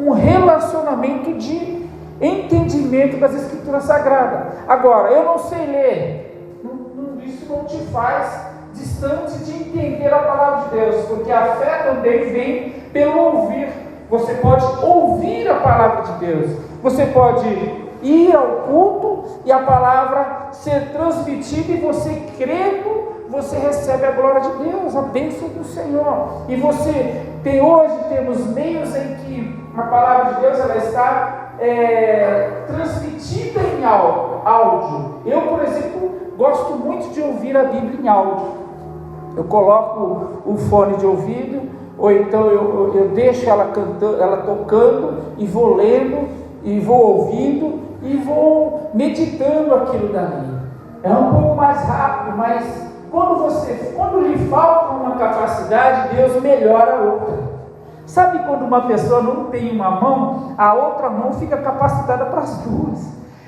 um relacionamento de entendimento das Escrituras Sagradas. Agora, eu não sei ler, isso não te faz distante de entender a palavra de Deus, porque a fé também vem pelo ouvir. Você pode ouvir a palavra de Deus, você pode ir ao culto e a palavra ser transmitida, e você crendo, você recebe a glória de Deus, a bênção do Senhor. E hoje temos meios em que a palavra de Deus ela está transmitida em áudio. Eu, por exemplo, gosto muito de ouvir a Bíblia em áudio. Eu coloco o fone de ouvido, ou então eu deixo ela cantando, ela tocando, e vou lendo, e vou ouvindo, e vou meditando aquilo dali. É um pouco mais rápido, mas quando lhe falta uma capacidade, Deus melhora a outra. Sabe quando uma pessoa não tem uma mão, a outra mão fica capacitada para as duas.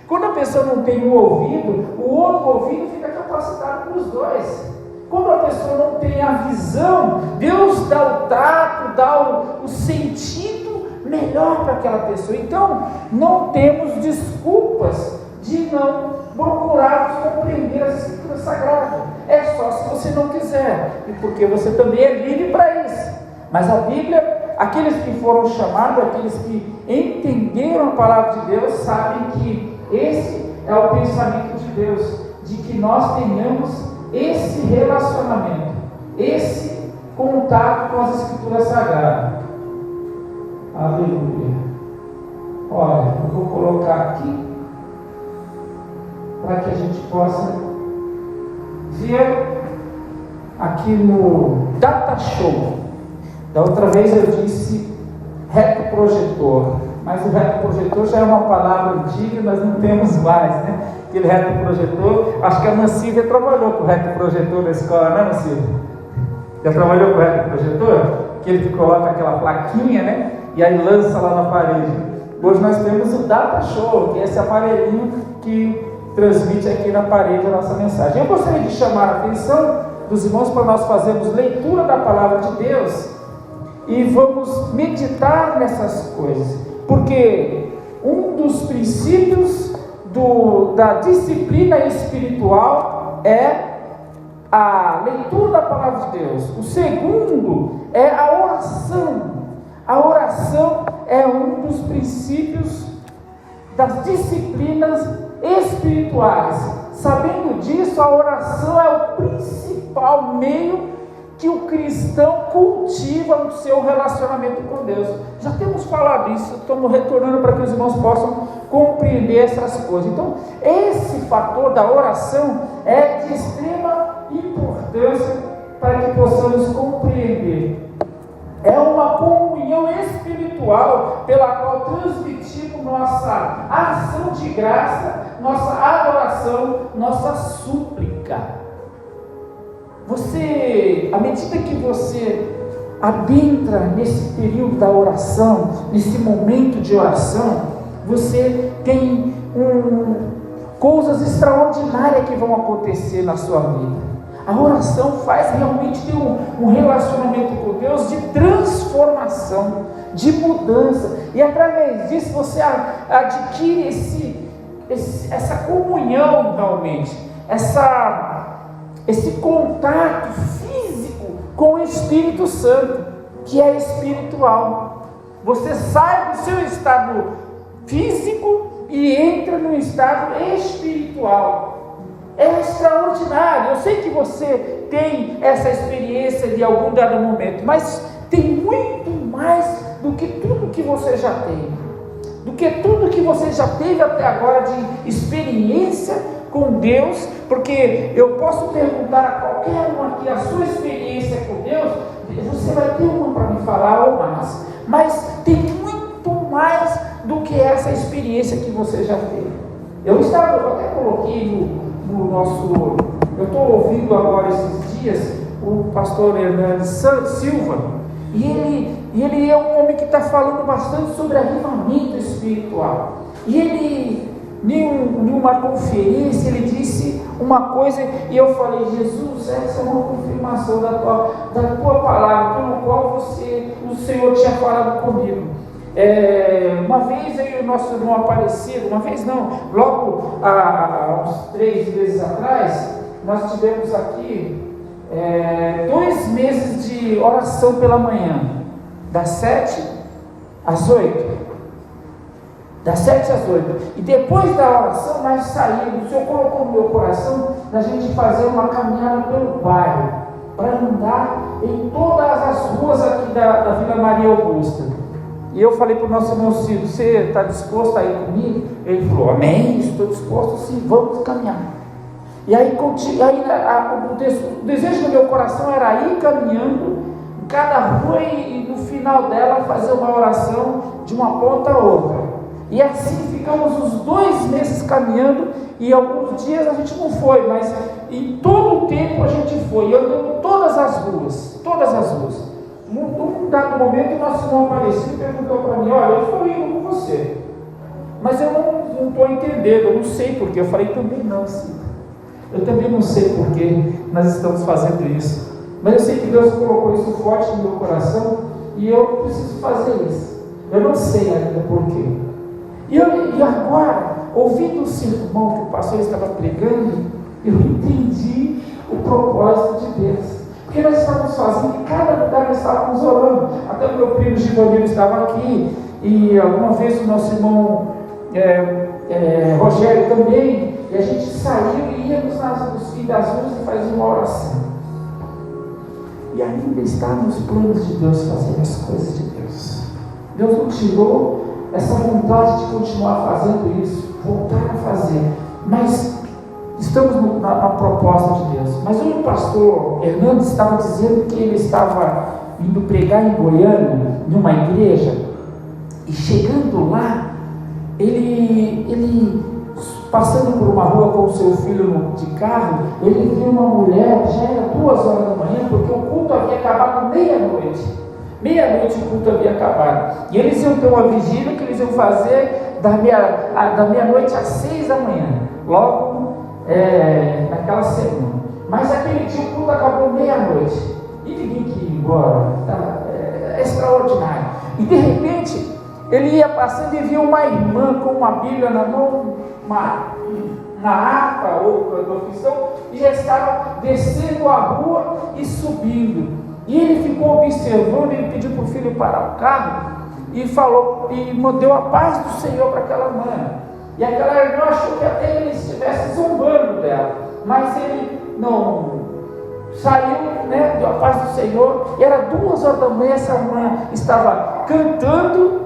Quando a pessoa não tem um ouvido, o outro ouvido fica capacitado para os dois. Quando a pessoa não tem a visão, Deus dá o tato, dá o sentido melhor para aquela pessoa. Então, não temos desculpas de não procurarmos compreender as Escrituras Sagradas. É só se você não quiser, e porque você também é livre para isso. Mas a Bíblia, aqueles que foram chamados, aqueles que entenderam a palavra de Deus, sabem que esse é o pensamento de Deus, de que nós tenhamos esse relacionamento, esse contato com as Escrituras Sagradas. Aleluia. Olha, eu vou colocar aqui para que a gente possa ver aqui no Data Show. Da outra vez eu disse retroprojetor, mas o retroprojetor já é uma palavra antiga, nós não temos mais, né? Aquele retroprojetor, acho que a Nancy já trabalhou com o retroprojetor na escola, né, Nancy? Já trabalhou com o retroprojetor? Aquele que coloca aquela plaquinha, né? E aí lança lá na parede. Hoje nós temos o Data Show, que é esse aparelhinho que transmite aqui na parede a nossa mensagem. Eu gostaria de chamar a atenção dos irmãos para nós fazermos leitura da palavra de Deus e vamos meditar nessas coisas, porque um dos princípios da disciplina espiritual é a leitura da palavra de Deus. O segundo é a oração. A oração é um dos princípios das disciplinas espirituais. Sabendo disso, a oração é o principal meio que o cristão cultiva no seu relacionamento com Deus. Já temos falado isso, estamos retornando para que os irmãos possam compreender essas coisas. Então, esse fator da oração é de extrema importância para que possamos compreender. É uma comunhão espiritual pela qual transmitimos nossa ação de graça, nossa adoração, nossa súplica. À medida que você adentra nesse período da oração, nesse momento de oração, você tem coisas extraordinárias que vão acontecer na sua vida. A oração faz realmente ter um relacionamento com Deus de transformação, de mudança, e através disso você adquire essa comunhão realmente, esse contato físico com o Espírito Santo, que é espiritual. Você sai do seu estado físico e entra no estado espiritual. É extraordinário. Eu sei que você tem essa experiência de algum dado momento, mas tem muito mais do que tudo que você já tem, do que tudo que você já teve até agora de experiência com Deus, porque eu posso perguntar a qualquer um aqui a sua experiência com Deus, você vai ter uma para me falar ou mais, mas tem muito mais do que essa experiência que você já teve. Eu até coloquei eu estou ouvindo agora esses dias o pastor Hernandes Silva, e ele é um homem que está falando bastante sobre avivamento espiritual, e ele, em uma conferência, ele disse uma coisa, e eu falei: Jesus, essa é uma confirmação da tua palavra, pelo qual o Senhor tinha falado comigo. Uma vez aí o nosso irmão Aparecido, uma vez não, logo há uns 3 meses atrás, nós tivemos aqui 2 meses de oração pela manhã, das 7 às 8. Das 7 às 8. E depois da oração nós saímos. O Senhor colocou no meu coração da gente fazer uma caminhada pelo bairro, para andar em todas as ruas aqui da Vila Maria Augusta. E eu falei para o nosso irmão Ciro: você está disposto a ir comigo? Ele falou: amém, estou disposto sim, vamos caminhar. E aí o desejo do meu coração era ir caminhando em cada rua e no final dela fazer uma oração de uma ponta a outra. E assim ficamos os 2 meses caminhando, e alguns dias a gente não foi, mas em todo o tempo a gente foi, andando todas as ruas. Num dado momento, o nosso irmão Aparecido perguntou para mim: olha, eu estou indo com você, mas eu não estou entendendo, eu não sei porquê. Eu falei: também não, sim. Eu também não sei porquê nós estamos fazendo isso, mas eu sei que Deus colocou isso forte no meu coração, e eu preciso fazer isso. Eu não sei ainda porquê. E agora, ouvindo o sermão que o pastor estava pregando, eu entendi o propósito de Deus. Porque nós estávamos sozinhos, em cada lugar nós estávamos orando. Até o meu primo Givanildo estava aqui, e alguma vez o nosso irmão Rogério também, e a gente saiu e íamos nos fins das ruas e fazia uma oração. E ainda está nos planos de Deus fazer as coisas de Deus. Deus não tirou essa vontade de continuar fazendo isso, voltar a fazer, mas estamos na proposta de Deus. Mas o pastor Hernando estava dizendo que ele estava indo pregar em Goiânia, numa igreja, e chegando lá, ele passando por uma rua com o seu filho de carro, ele viu uma mulher, já era 2 horas da manhã, porque o culto havia acabado meia-noite. Meia-noite o culto havia acabado. E eles iam ter uma vigília que eles iam fazer da meia-noite às 6 da manhã. Logo naquela semana. Mas aquele dia o culto acabou meia-noite. E ninguém queria ir embora. É extraordinário. E de repente, ele ia passando e viu uma irmã com uma Bíblia na mão, na harpa ou do cristão, e já estava descendo a rua e subindo. E ele ficou observando, ele pediu para o filho parar o carro e falou, e deu a paz do Senhor para aquela irmã. E aquela irmã achou que até ele estivesse zombando dela, mas ele não saiu, deu a paz do Senhor. E era 2 horas da manhã, essa irmã estava cantando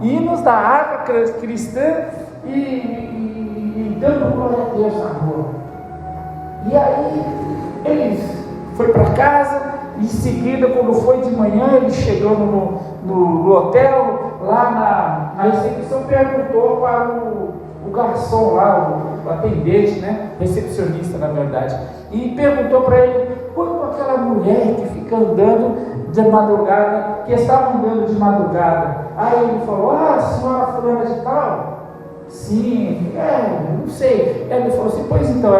hinos da harpa cristã e dando glória a Deus na rua. E aí ele foi para casa. Em seguida, quando foi de manhã, ele chegando no hotel, lá na recepção, perguntou para o garçom lá, o atendente, recepcionista na verdade, e perguntou para ele: quando aquela mulher que fica andando de madrugada, que estava andando de madrugada? Aí ele falou: a senhora fulana de tal? Sim, não sei. Ele falou assim: pois então,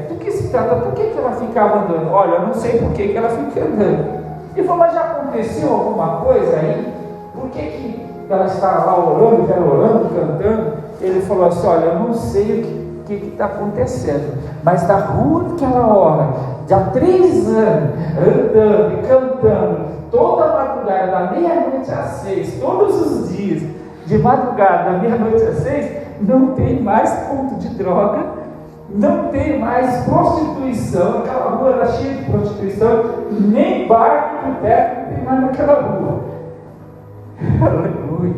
do que se trata? Por que ela ficava andando? Olha, eu não sei por que ela fica andando. Ele falou: mas já aconteceu alguma coisa aí? Por que ela estava lá orando, cantando? Ele falou assim: olha, eu não sei o que está acontecendo, mas da rua que ela ora, já 3 anos, andando e cantando, toda madrugada, da meia-noite às 6, todos os dias, de madrugada, da meia-noite às 6, não tem mais ponto de droga, não tem mais prostituição. Aquela rua era cheia de prostituição, nem bar por perto não tem mais naquela rua. Aleluia.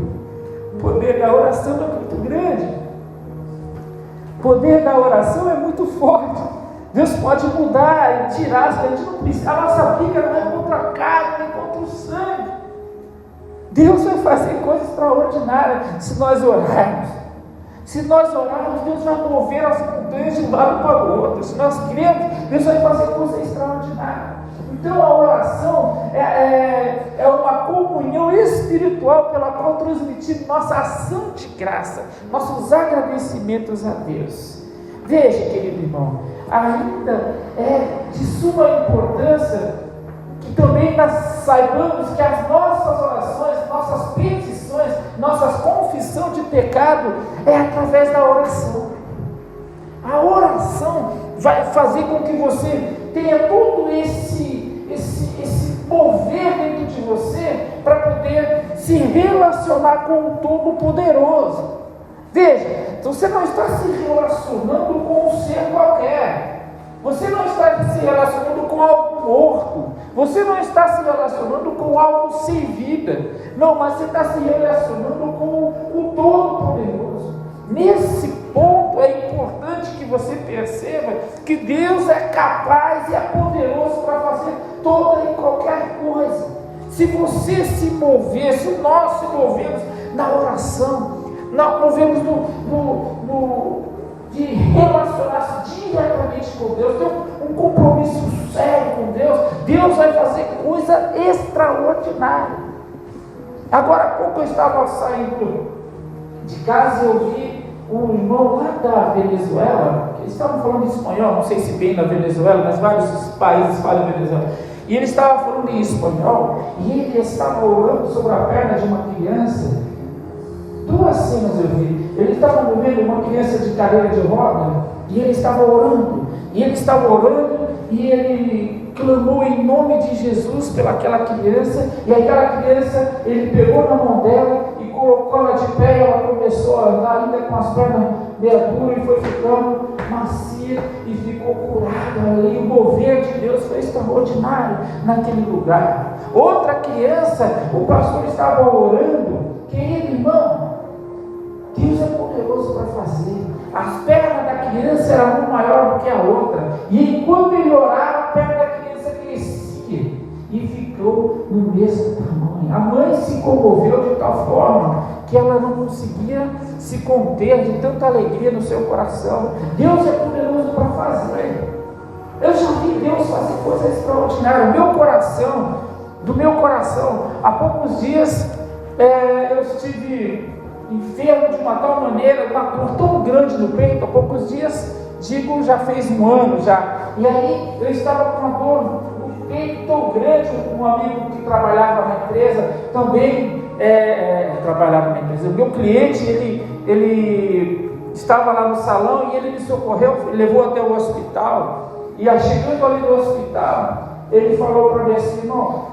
O poder da oração é muito grande. O poder da oração é muito forte. Deus pode mudar e tirar. A gente não precisa. A nossa briga não é contra a carne, nem contra o sangue. Deus vai fazer coisas extraordinárias se nós orarmos. Se nós orarmos, Deus vai mover as montanhas de um lado para o outro. Se nós cremos, Deus vai fazer coisas extraordinárias. Então a oração é uma comunhão espiritual pela qual transmitimos nossa ação de graça, nossos agradecimentos a Deus. Veja, querido irmão, ainda é de suma importância que também nós saibamos que as nossas orações, nossas petições, nossa confissão de pecado é através da oração. A oração vai fazer com que você tenha todo esse mover dentro de você para poder se relacionar com o Todo-Poderoso. Veja, você não está se relacionando com um ser qualquer. Você não está se relacionando com algo morto. Você não está se relacionando com algo sem vida. Não, mas você está se relacionando com o Todo-Poderoso. Nesse ponto é importante que você perceba que Deus é capaz e é poderoso para fazer toda e qualquer coisa. Se você se mover, se nós se movemos na oração, nós movemos de relacionar-se diretamente com Deus, ter um compromisso sério com Deus, Deus vai fazer coisa extraordinária. Agora há pouco eu estava saindo de casa e eu vi um irmão lá da Venezuela, eles estavam falando espanhol, não sei se bem na Venezuela, mas vários países falam Venezuela, e ele estava falando em espanhol, e ele estava orando sobre a perna de uma criança. Duas cenas eu vi. Ele estava movendo uma criança de cadeira de roda, e ele estava orando, e ele clamou em nome de Jesus pelaquela criança, e aquela criança, ele pegou na mão dela e colocou ela de pé, e ela começou a andar ainda com as pernas meia duras, e foi ficando macia, e ficou curada ali. O mover de Deus foi extraordinário naquele lugar. Outra criança, o pastor estava orando, querido irmão, Deus é poderoso para fazer. As pernas da criança eram uma maior do que a outra, e enquanto ele orava, a perna da criança crescia e ficou no mesmo tamanho. A mãe se comoveu de tal forma que ela não conseguia se conter de tanta alegria no seu coração. Deus é poderoso para fazer. Eu já vi Deus fazer coisas extraordinárias. Do meu coração, há poucos dias eu estive enfermo de uma tal maneira, uma dor tão grande no peito. Há poucos dias, já fez um ano já, e aí eu estava com uma dor no peito tão grande. Um amigo que trabalhava na empresa também trabalhava na empresa. O meu cliente, ele estava lá no salão e ele me socorreu, levou até o hospital. E aí, chegando ali no hospital, ele falou para mim assim: irmão,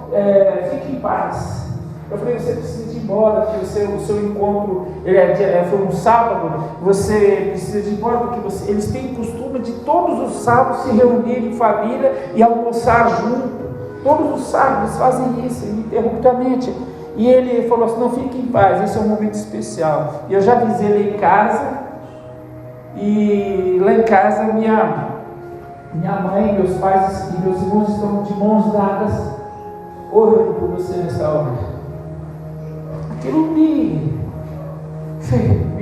fique em paz. Eu falei: você precisa de ir embora, porque o seu encontro foi um sábado, você precisa de ir embora, porque eles têm costume de todos os sábados se reunir em família e almoçar junto. Todos os sábados eles fazem isso ininterruptamente. E ele falou assim: não, fique em paz, esse é um momento especial. E eu já avisei ele em casa, e lá em casa minha mãe, meus pais e meus irmãos estão de mãos dadas, orando por você nessa hora. Aquilo me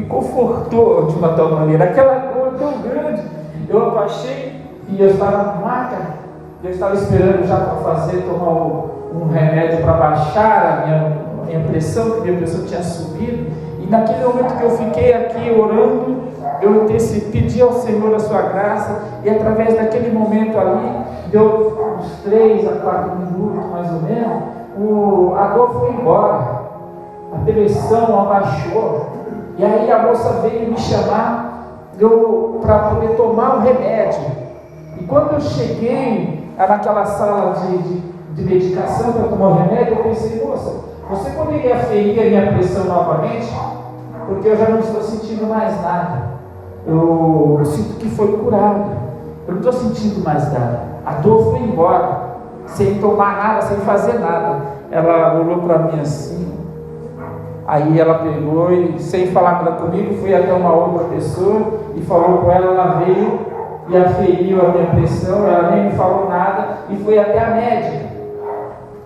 confortou de uma tal maneira. Aquela dor tão grande, eu abaixei e eu estava na maca, eu estava esperando já para tomar um remédio para baixar a minha pressão, que minha pressão tinha subido. E naquele momento que eu fiquei aqui orando, eu pedi ao Senhor a sua graça, e através daquele momento ali, deu uns 3 a 4 minutos mais ou menos, a dor foi embora, a pressão abaixou, e aí a moça veio me chamar para poder tomar o remédio. E quando eu cheguei naquela sala de medicação para tomar o remédio, eu pensei: moça, você poderia aferir a minha pressão novamente? Porque eu já não estou sentindo mais nada. Eu sinto que foi curado. Eu não estou sentindo mais nada. A dor foi embora, sem tomar nada, sem fazer nada. Ela olhou para mim assim. Aí ela pegou e, sem falar nada comigo, foi até uma outra pessoa e falou com ela. Ela veio e aferiu a minha pressão. Ela nem me falou nada e foi até a médica.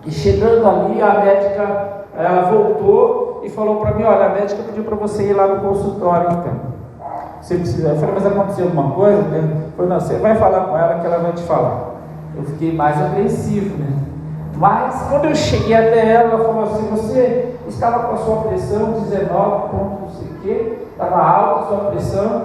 E chegando ali, a médica, ela voltou e falou para mim: olha, a médica pediu para você ir lá no consultório, então. Você precisa. Eu falei: mas aconteceu alguma coisa? Eu falei: não, você vai falar com ela que ela vai te falar. Eu fiquei mais apreensivo, né? Mas quando eu cheguei até ela, ela falou assim: você estava com a sua pressão 19 ponto não sei o que, estava alta a sua pressão,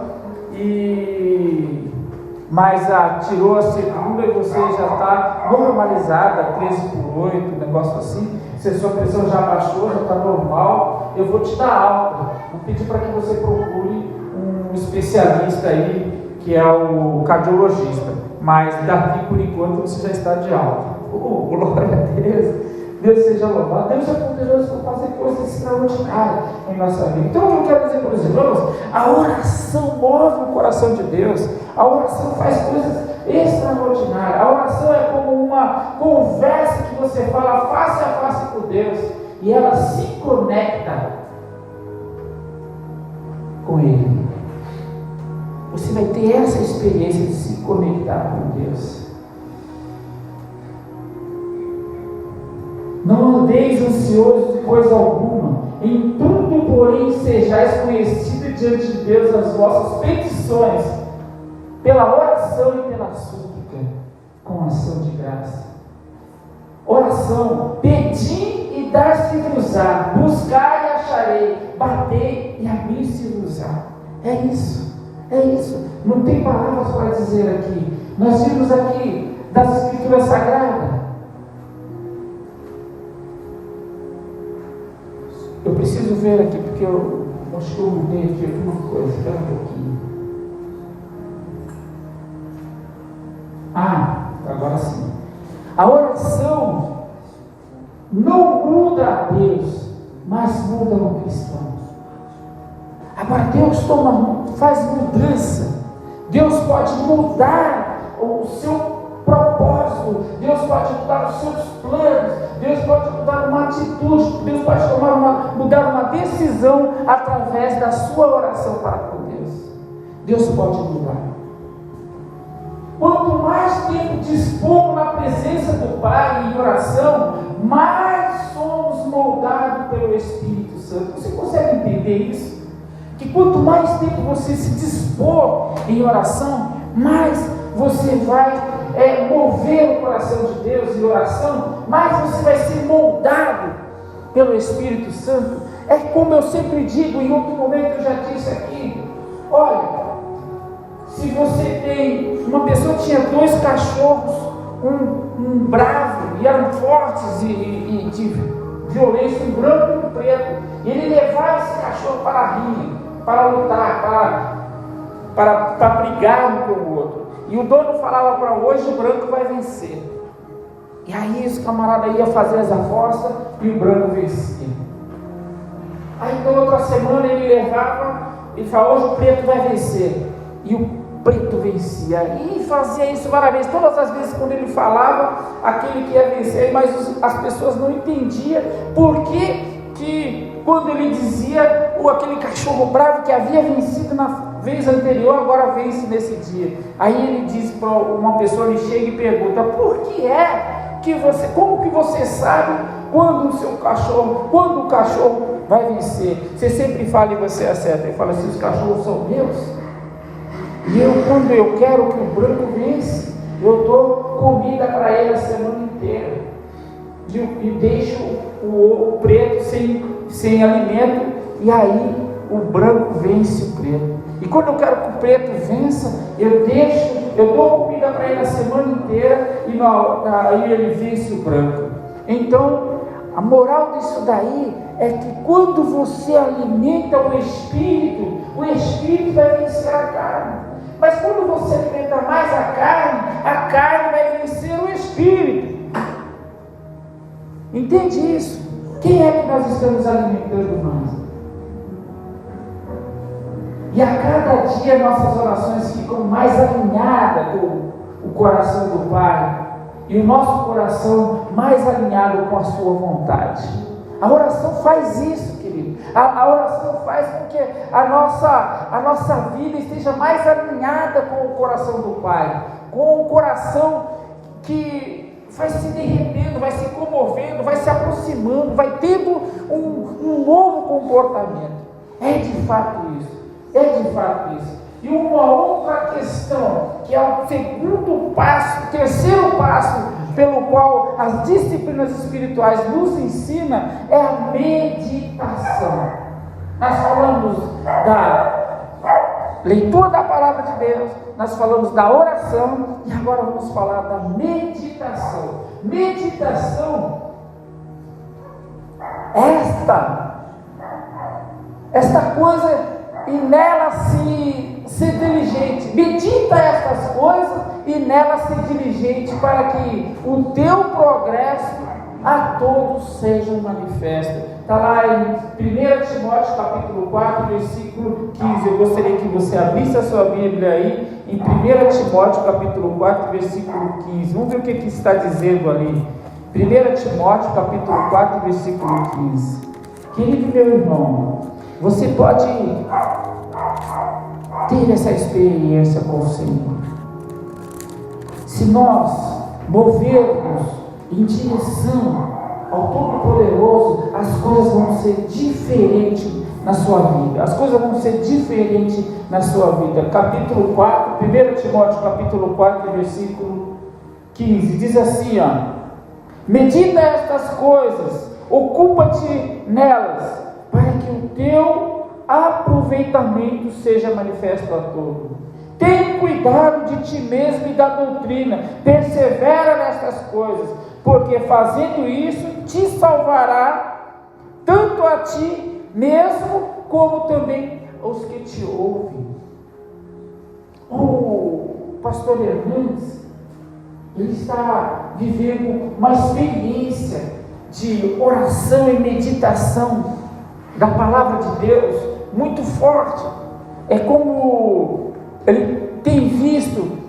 mas tirou a segunda e você já está normalizada, 13/8, um negócio assim. Se a sua pressão já baixou, já está normal. eu vou te dar alta. Vou pedir para que você procure um especialista aí, que é o cardiologista, mas daqui por enquanto você já está de alta. Glória a Deus, Deus seja louvado. Deus é poderoso para fazer coisas extraordinárias em nossa vida. Então eu quero dizer para os irmãos, a oração move o coração de Deus, a oração faz coisas extraordinárias. A oração é como uma conversa que você fala face a face com Deus, e ela se conecta com Ele. Você vai ter essa experiência de se conectar com Deus. Não andeis ansiosos de coisa alguma, em tudo, porém, sejais conhecidos diante de Deus as vossas petições, pela oração e pela súplica, com ação de graça. Oração: pedi e dar-se-vos-á, buscai e acharei, batei e abrir-se-vos-á. É isso, é isso. Não tem palavras para dizer aqui. Nós vimos aqui das Escrituras Sagradas. Eu preciso ver aqui, porque eu acho que eu mudei aqui alguma coisa. Espera um pouquinho. Agora sim. A oração não muda a Deus, mas muda o cristão. Agora Deus faz mudança. Deus pode mudar o seu propósito. Deus pode mudar os seus planos. Deus pode mudar uma atitude. Deus pode mudar uma decisão através da sua oração para com Deus. Deus pode mudar. Quanto mais tempo dispomos na presença do Pai em oração, mais somos moldados pelo Espírito Santo. Você consegue entender isso? Que quanto mais tempo você se dispor em oração, mais você vai mover o coração de Deus em oração, mais você vai ser moldado pelo Espírito Santo. É como eu sempre digo, em outro momento eu já disse aqui, olha, se você tem, uma pessoa tinha 2 cachorros, um bravo, e eram fortes e de violência, um branco e um preto, e ele levava esse cachorro para a rinha, para lutar, para brigar um com o outro, e o dono falava para hoje o branco vai vencer, e aí esse camarada ia fazer as apostas e o branco vencia. Aí na outra semana ele levava e falava, hoje o preto vai vencer, e o preto vencia, e fazia isso várias vezes. Todas as vezes quando ele falava, aquele que ia vencer, mas as pessoas não entendiam por que quando ele dizia aquele cachorro bravo que havia vencido na vez anterior, agora vence nesse dia. Aí ele diz para uma pessoa, ele chega e pergunta, por que é que você, como que você sabe quando o cachorro vai vencer? Você sempre fala e você acerta, ele fala assim, os cachorros são meus, e quando eu quero que o branco vence, eu dou comida para ele a semana inteira, e deixo o preto sem alimento, e aí o branco vence o preto. E quando eu quero que o preto vença, eu dou comida para ele a semana inteira, e aí ele vence o branco. Então a moral disso daí é que quando você alimenta o Espírito vai vencer a carne. Mas quando você alimenta mais a carne vai vencer o Espírito. Entende isso? Quem é que nós estamos alimentando mais? E a cada dia nossas orações ficam mais alinhadas com o coração do Pai, e o nosso coração mais alinhado com a sua vontade. A oração faz isso, querido. A oração faz com que a nossa vida esteja mais alinhada com o coração do Pai, com o coração que vai se derretendo, vai se comovendo, vai se aproximando, vai tendo um novo comportamento. É de fato isso. E uma outra questão, que é o segundo passo, o terceiro passo, pelo qual as disciplinas espirituais nos ensinam, é a meditação. Nós falamos da leitura da palavra de Deus, nós falamos da oração, e agora vamos falar da meditação. Meditação, esta esta coisa e nela ser diligente. Medita estas coisas e nela ser diligente, para que o teu progresso a todos seja manifesto. Está lá em 1 Timóteo capítulo 4, versículo 15. Eu gostaria que você abrisse a sua Bíblia aí, em 1 Timóteo capítulo 4, versículo 15. Vamos ver o que está dizendo ali. 1 Timóteo capítulo 4, versículo 15. Querido meu irmão, você pode ter essa experiência com o Senhor. Se nós movermos em direção ao Todo-Poderoso, as coisas vão ser diferentes na sua vida. As coisas vão ser diferentes na sua vida. Capítulo 4, 1 Timóteo capítulo 4, versículo 15, diz assim, medita estas coisas, ocupa-te nelas, para que o teu aproveitamento seja manifesto a todos. Tem cuidado de ti mesmo e da doutrina, persevera nestas coisas, porque fazendo isso te salvará, tanto a ti mesmo, como também aos que te ouvem. O pastor Hernandes, ele está vivendo uma experiência de oração e meditação da palavra de Deus muito forte. É como ele tem visto,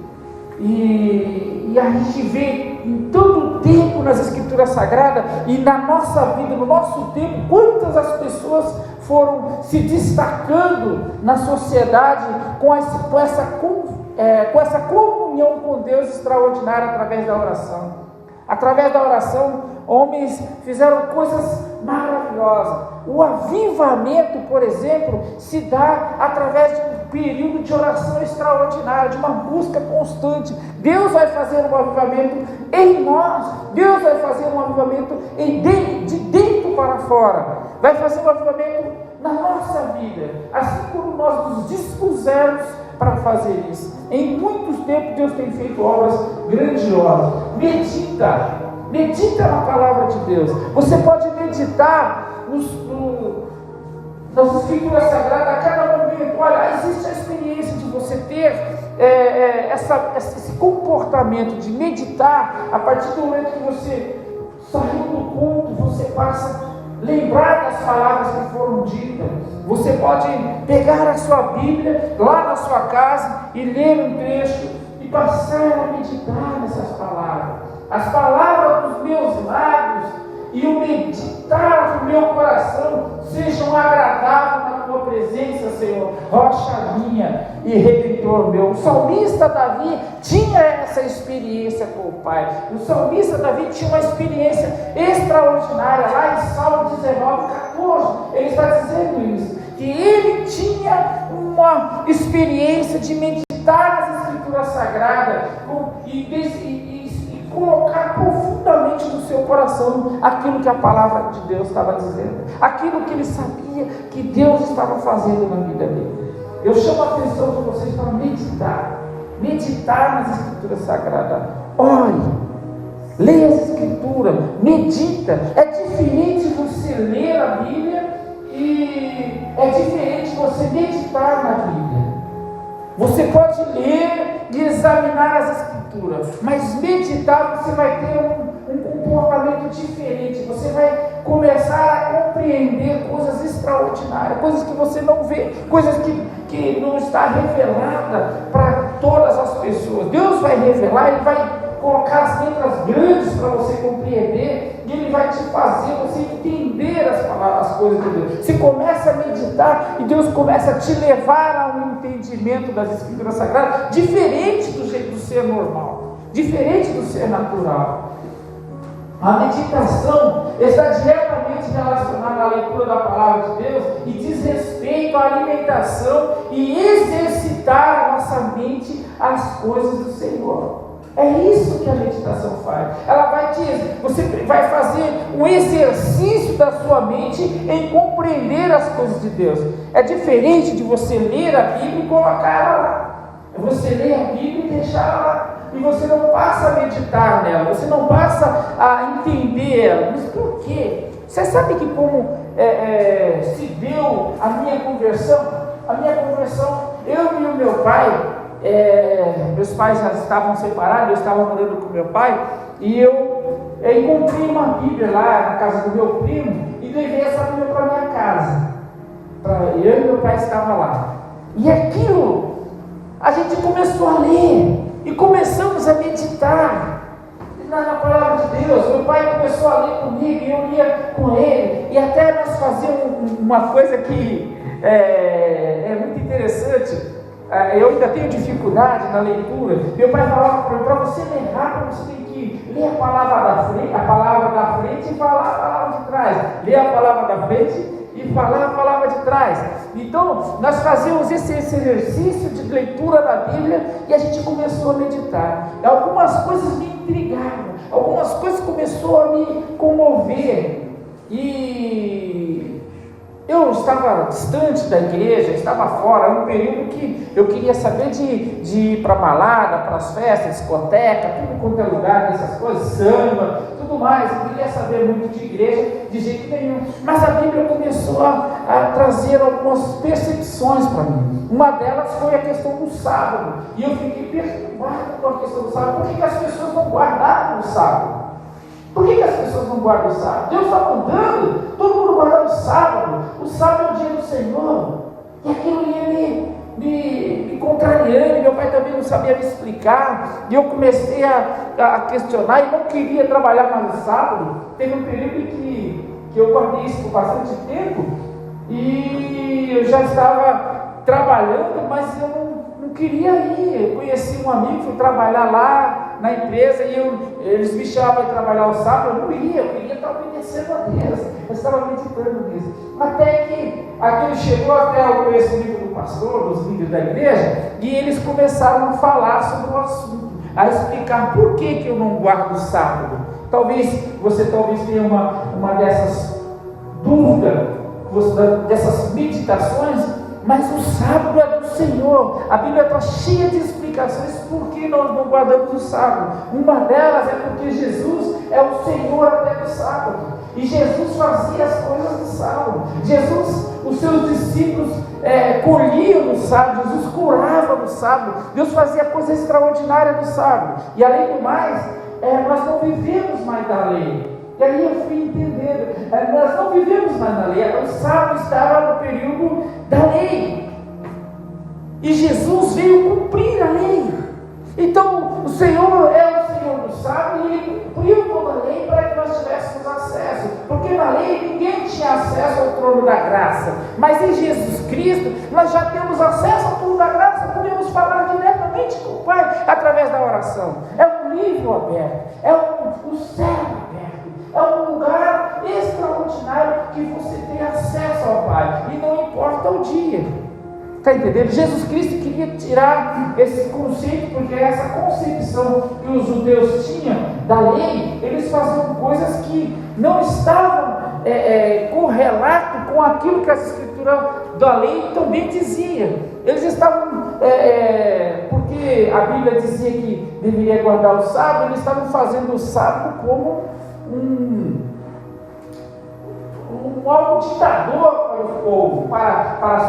e a gente vê em todo o tempo nas Escrituras Sagradas e na nossa vida, no nosso tempo, quantas as pessoas foram se destacando na sociedade com essa comunhão com Deus extraordinária através da oração. Através da oração, homens fizeram coisas maravilhosas. O avivamento, por exemplo, se dá através de um período de oração extraordinária, de uma busca constante. Deus vai fazer um avivamento em nós. Deus vai fazer um avivamento de dentro para fora. Vai fazer um avivamento na nossa vida, assim como nós nos dispusermos para fazer isso. Em muitos tempos Deus tem feito obras grandiosas. Medita na palavra de Deus. Você pode meditar nas Escrituras Sagradas a cada momento. Olha, existe a experiência de você ter esse comportamento de meditar. A partir do momento que você saiu do culto, você passa a lembrar das palavras que foram ditas. Você pode pegar a sua Bíblia lá na sua casa e ler um trecho e passar a meditar nessas palavras. As palavras dos meus lábios e o meditar do meu coração sejam agradáveis na tua presença, Senhor, rocha minha e redentor meu. O salmista Davi tinha essa experiência com o Pai. O salmista Davi tinha uma experiência extraordinária. Lá em Salmo 19:14, ele está dizendo isso, que ele tinha uma experiência de meditar nas Escrituras Sagradas e colocar profundamente no seu coração aquilo que a palavra de Deus estava dizendo, aquilo que ele sabia que Deus estava fazendo na vida dele. Eu chamo a atenção de vocês para meditar nas Escrituras Sagradas. Ore, leia as Escrituras, medita. É diferente você ler a Bíblia e é diferente você meditar na Bíblia. Você pode ler e examinar as Escrituras, mas meditar você vai ter um comportamento diferente. Você vai começar a compreender coisas extraordinárias, coisas que você não vê, coisas que não está revelada para todas as pessoas. Deus vai revelar, Ele vai colocar as letras grandes para você compreender, e Ele vai te fazer você entender as palavras, as coisas de Deus. Você começa a meditar e Deus começa a te levar a um entendimento das Escrituras Sagradas diferente do jeito do ser normal, diferente do ser natural. A meditação está diretamente relacionada à leitura da palavra de Deus e diz respeito à alimentação e exercitar a nossa mente às coisas do Senhor. É isso que a meditação faz. Ela vai você vai fazer um exercício da sua mente em compreender as coisas de Deus. É diferente de você ler a Bíblia e colocar ela lá. É você ler a Bíblia e deixar ela lá. E você não passa a meditar nela, você não passa a entender ela. Mas por quê? Você sabe que como se deu a minha conversão? A minha conversão, eu e o meu pai, meus pais já estavam separados, eu estava morando com meu pai, e eu encontrei uma Bíblia lá na casa do meu primo, e levei essa Bíblia para minha casa. Eu e meu pai estavam lá. E aquilo, a gente começou a ler, e começamos a meditar na palavra de Deus. Meu pai começou a ler comigo, e eu lia com ele, e até nós fazíamos uma coisa que é muito interessante. Eu ainda tenho dificuldade na leitura. Meu pai falava para você ler rápido, você tem que ler a palavra da frente e falar a palavra de trás. Ler a palavra da frente e falar a palavra de trás. Então, nós fazíamos esse exercício de leitura da Bíblia e a gente começou a meditar. Algumas coisas me intrigaram, algumas coisas começaram a me comover. E eu estava distante da igreja, estava fora, era um período que eu queria saber de ir para balada, para as festas, discoteca, tudo quanto é lugar, essas coisas, samba, tudo mais. Eu queria saber muito de igreja, de jeito nenhum. Mas a Bíblia começou a trazer algumas percepções para mim. Uma delas foi a questão do sábado. E eu fiquei perturbado com a questão do sábado. Por que as pessoas não guardaram o sábado? Por que as pessoas não guardam o sábado? Deus está mandando todo mundo guardar o sábado. O sábado é o dia do Senhor. E aquilo ia me contrariando. Meu pai também não sabia me explicar. E eu comecei a questionar e não queria trabalhar mais no sábado. Teve um período que eu guardei isso por bastante tempo. E eu já estava trabalhando, mas eu não queria ir. Eu conheci um amigo, fui trabalhar lá na empresa e eles me chamavam para trabalhar o sábado. Eu não ia, eu queria estar obedecendo a Deus. Eu estava meditando nisso. Até que aquilo chegou até o conhecimento do pastor, dos líderes da igreja, e eles começaram a falar sobre o assunto, a explicar por que eu não guardo o sábado. Você tenha uma dessas dúvidas, dessas meditações. Mas o sábado é do Senhor. A Bíblia está cheia de explicações por que nós não guardamos o sábado. Uma delas é porque Jesus é o Senhor até do sábado. E Jesus fazia as coisas no sábado. Os seus discípulos colhiam no sábado. Jesus curava no sábado. Deus fazia coisas extraordinárias no sábado. E além do mais, nós não vivemos mais da lei. E aí eu fui entendendo, nós não vivemos mais na lei, o sábado estava no período da lei, e Jesus veio cumprir a lei. Então o Senhor é o Senhor do sábado, e Ele cumpriu toda a lei para que nós tivéssemos acesso, porque na lei ninguém tinha acesso ao trono da graça, mas em Jesus Cristo nós já temos acesso ao trono da graça, podemos falar diretamente com o Pai através da oração. É um livro aberto, é o céu aberto. É um lugar extraordinário que você tem acesso ao Pai. E não importa o dia. Está entendendo? Jesus Cristo queria tirar esse conceito, porque essa concepção que os judeus tinham da lei, eles faziam coisas que não estavam correlato com aquilo que a Escritura da lei também dizia. Eles estavam, porque a Bíblia dizia que deveria guardar o sábado, eles estavam fazendo o sábado como algo ditador para o povo, para